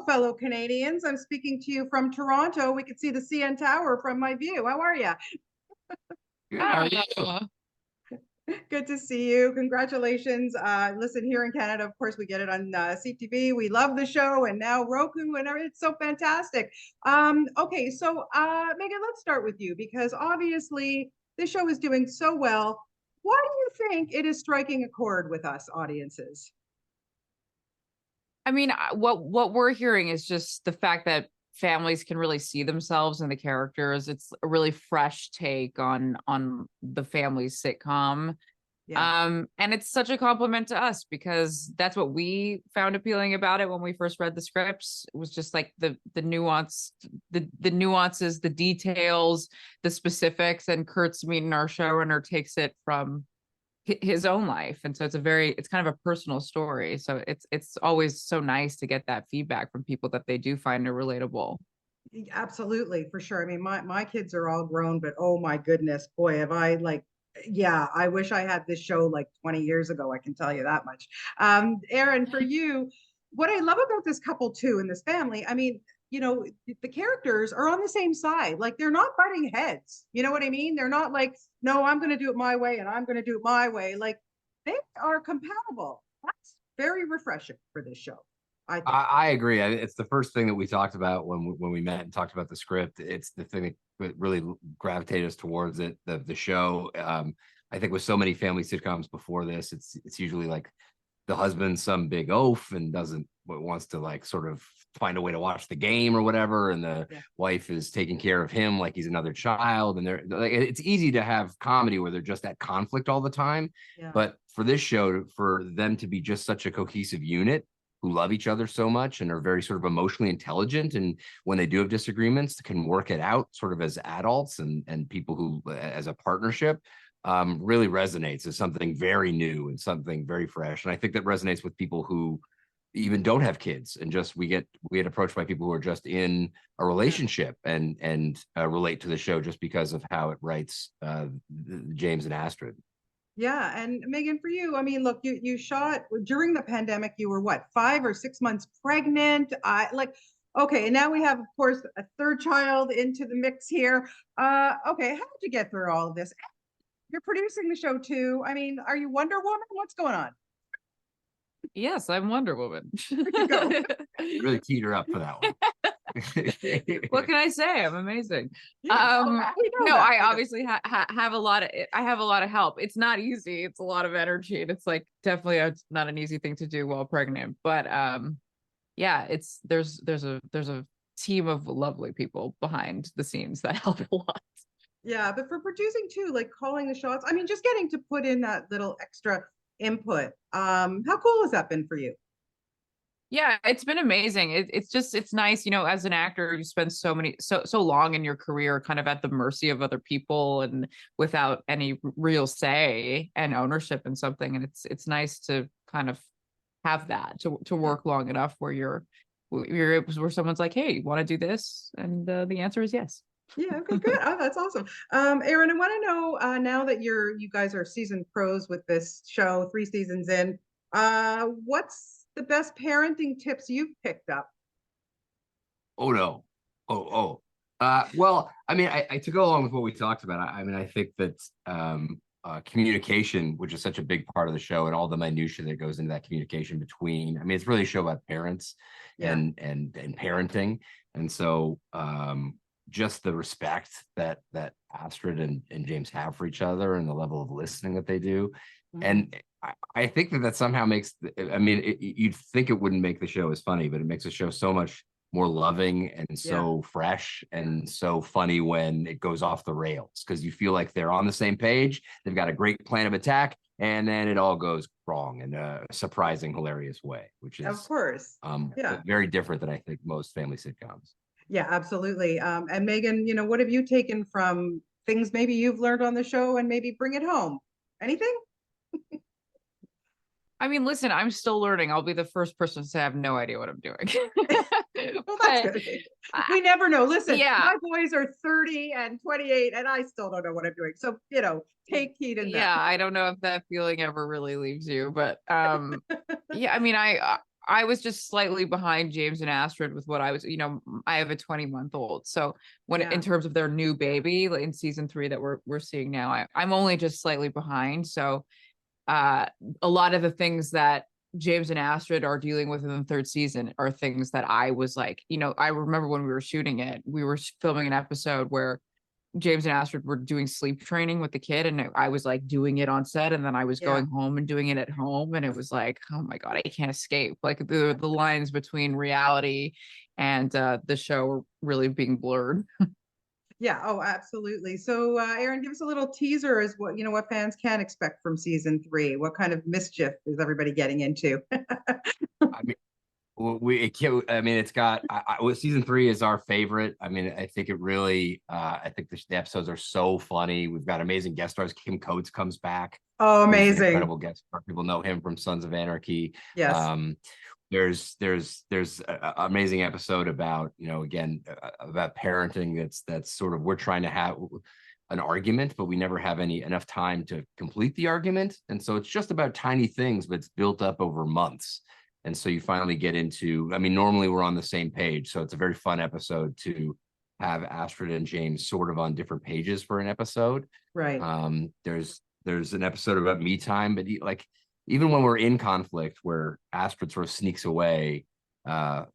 fellow Canadians. I'm speaking to you from Toronto. We can see the CN Tower from my view. How are you? Good, how are you? Good to see you. Congratulations. Listen, here in Canada, of course, we get it on CTV. We love the show, and now Roku and everything. It's so fantastic. Okay, so Meaghan, let's start with you because obviously this show is doing so well. Why do you think it is striking a chord with us audiences? I mean, what we're hearing is just the fact that families can really see themselves in the characters. It's a really fresh take on the family sitcom. Yeah. And it's such a compliment to us because that's what we found appealing about it when we first read the scripts. It was just like the nuances, the details, the specifics, and Kurt's meeting our showrunner takes it from his own life, and so it's kind of a personal story, so it's always so nice to get that feedback from people that they do find it relatable. Absolutely, for sure. I mean, my kids are all grown, but oh my goodness, boy, have I like, yeah, I wish I had this show like 20 years ago. I can tell you that much. Aaron, for you, what I love about this couple too and this family, I mean, the characters are on the same side. Like they're not butting heads. You know what I mean? They're not like, no, I'm going to do it my way and I'm going to do it my way. Like they are compatible. That's very refreshing for this show, I think. I agree. It's the first thing that we talked about when we met and talked about the script. It's the thing that really gravitated us towards it. The show. I think with so many family sitcoms before this, it's usually like the husband's some big oaf and wants to like sort of find a way to watch the game or whatever, and the wife is taking care of him like he's another child, and they're like, it's easy to have comedy where they're just at conflict all the time. But for this show, for them to be just such a cohesive unit who love each other so much and are very sort of emotionally intelligent, and when they do have disagreements can work it out sort of as adults and people who as a partnership, really resonates as something very new and something very fresh. And I think that resonates with people who even don't have kids, and just we get approached by people who are just in a relationship and relate to the show just because of how it writes James and Astrid. Yeah, and Meaghan, for you, I mean, look, you shot during the pandemic. You were what, 5 or 6 months pregnant? Okay, and now we have, of course, a third child into the mix here. Okay, how did you get through all of this? You're producing the show too. I mean, are you Wonder Woman? What's going on? Yes, I'm Wonder Woman. You really teed her up for that one. What can I say? I'm amazing. Yeah, no, I obviously have a lot of help. It's not easy. It's a lot of energy, and it's like definitely it's not an easy thing to do while pregnant. But yeah, there's a team of lovely people behind the scenes that help a lot. Yeah, but for producing too, like calling the shots, I mean, just getting to put in that little extra input. How cool has that been for you? Yeah, it's been amazing. It's nice, as an actor, you spend so long in your career kind of at the mercy of other people and without any real say and ownership in something. And it's nice to kind of have that to work long enough where where someone's like, hey, you want to do this? And the answer is yes. Yeah, okay, good. Oh, that's awesome. Aaron, I want to know now that you guys are seasoned pros with this show, 3 seasons in, what's the best parenting tips you've picked up? Oh no. Well, I mean, I to go along with what we talked about, I mean, I think that communication, which is such a big part of the show, and all the minutia that goes into that communication between, I mean, it's really a show about parents and parenting. And so just the respect that Astrid and James have for each other and the level of listening that they do. And I think that somehow makes, I mean, you'd think it wouldn't make the show as funny, but it makes the show so much more loving and so fresh and so funny when it goes off the rails, because you feel like they're on the same page. They've got a great plan of attack, and then it all goes wrong in a surprising, hilarious way, which is, of course, very different than I think most family sitcoms. Yeah, absolutely. And Meaghan, what have you taken from things maybe you've learned on the show and maybe bring it home? Anything? I mean, listen, I'm still learning. I'll be the first person to say I have no idea what I'm doing. Well, that's good. We never know. Listen, yeah. My boys are 30 and 28, and I still don't know what I'm doing. So, take heed in that. Yeah, I don't know if that feeling ever really leaves you, but yeah, I mean, I was just slightly behind James and Astrid with what I was, I have a 20-month-old. So when Yeah. in terms of their new baby like in season 3 that we're seeing now, I'm only just slightly behind. So a lot of the things that James and Astrid are dealing with in the 3rd season are things that I was like, I remember when we were shooting it, we were filming an episode where James and Astrid were doing sleep training with the kid, and I was like doing it on set, and then I was going home and doing it at home, and it was like, oh my God, I can't escape. Like the lines between reality and the show are really being blurred. Yeah. Oh, absolutely. So, Aaron, give us a little teaser as what fans can expect from season 3. What kind of mischief is everybody getting into? I mean, it's got season 3 is our favorite. I mean, I think it really I think the episodes are so funny. We've got amazing guest stars. Kim Coates comes back. Oh, He's an amazing. incredible guest star. People know him from Sons of Anarchy. Yes. There's an amazing episode about, again, about parenting. That's sort of, we're trying to have an argument, but we never have enough time to complete the argument. And so it's just about tiny things, but it's built up over months. And so you finally get into, normally we're on the same page. So it's a very fun episode to have Astrid and James sort of on different pages for an episode. Right. There's an episode about me time, but even when we're in conflict, where Astrid sort of sneaks away,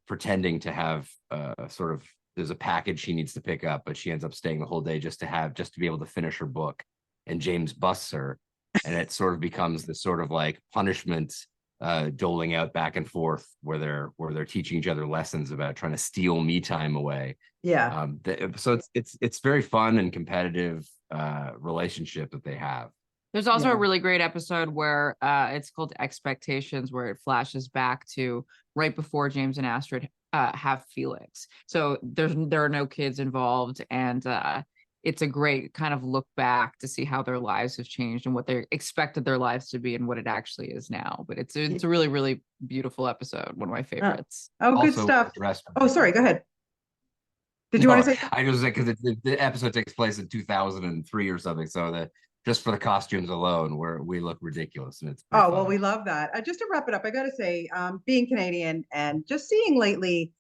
pretending to have there's a package she needs to pick up, but she ends up staying the whole day just to be able to finish her book. And James busts her, and it sort of becomes this sort of like punishment, doling out back and forth, where they're teaching each other lessons about trying to steal me time away. Yeah. So it's very fun and competitive relationship that they have. There's also a really great episode where it's called Expectations, where it flashes back to right before James and Astrid have Felix. So there are no kids involved, and it's a great kind of look back to see how their lives have changed and what they expected their lives to be and what it actually is now. But it's a really, really beautiful episode. One of my favorites. Oh, good stuff. Oh, sorry. Go ahead. Did you want to say? I just because the episode takes place in 2003 or something. So just for the costumes alone, we look ridiculous, and it's well, we love that. Just to wrap it up, I got to say, being Canadian and just seeing lately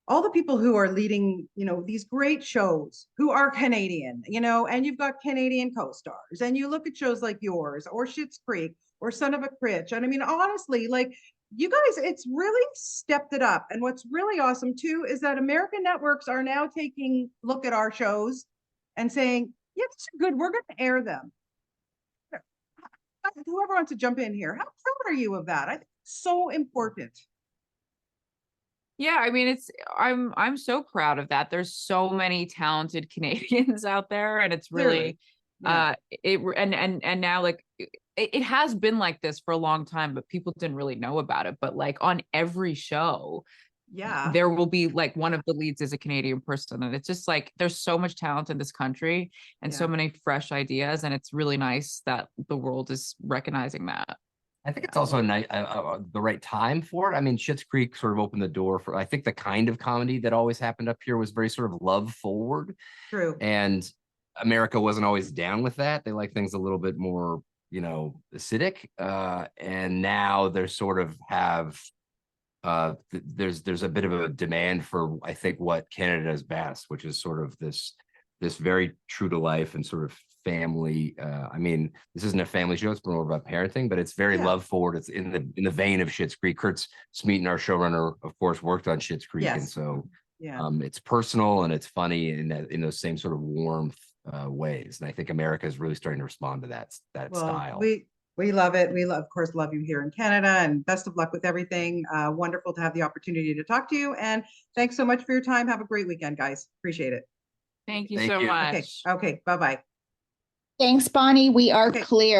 all the people who are leading, these great shows who are Canadian, and you've got Canadian co-stars, and you look at shows like yours or Schitt's Creek or Son of a Critch. And honestly, like you guys, it's really stepped it up. And what's really awesome too, is that American networks are now taking a look at our shows and saying, yeah, these are good. We're going to air them. Whoever wants to jump in here, how proud are you of that? I think it's so important. Yeah, I'm so proud of that. There's so many talented Canadians out there, and it's really now like it has been like this for a long time, but people didn't really know about it. But like on every show, there will be like one of the leads is a Canadian person, and it's just like there's so much talent in this country and so many fresh ideas, and it's really nice that the world is recognizing that. I think it's also the right time for it. Schitt's Creek sort of opened the door for, I think, the kind of comedy that always happened up here was very sort of love forward. True. And America wasn't always down with that. They like things a little bit more, acidic. And now they're sort of have, there's a bit of a demand for, I think, what Canada does best, which is sort of this very true to life and sort of family. This isn't a family show, it's more about parenting, but it's very love forward. It's in the vein of Schitt's Creek. Kurtz Smeaton, our showrunner, of course, worked on Schitt's Creek. And so it's personal and it's funny in those same sort of warmth ways. And I think America is really starting to respond to that style. We love it. We of course love you here in Canada, and best of luck with everything. Wonderful to have the opportunity to talk to you, and thanks so much for your time. Have a great weekend, guys. Appreciate it. Thank you so much. Okay. Bye-bye. Thanks, Bonnie. We are clear.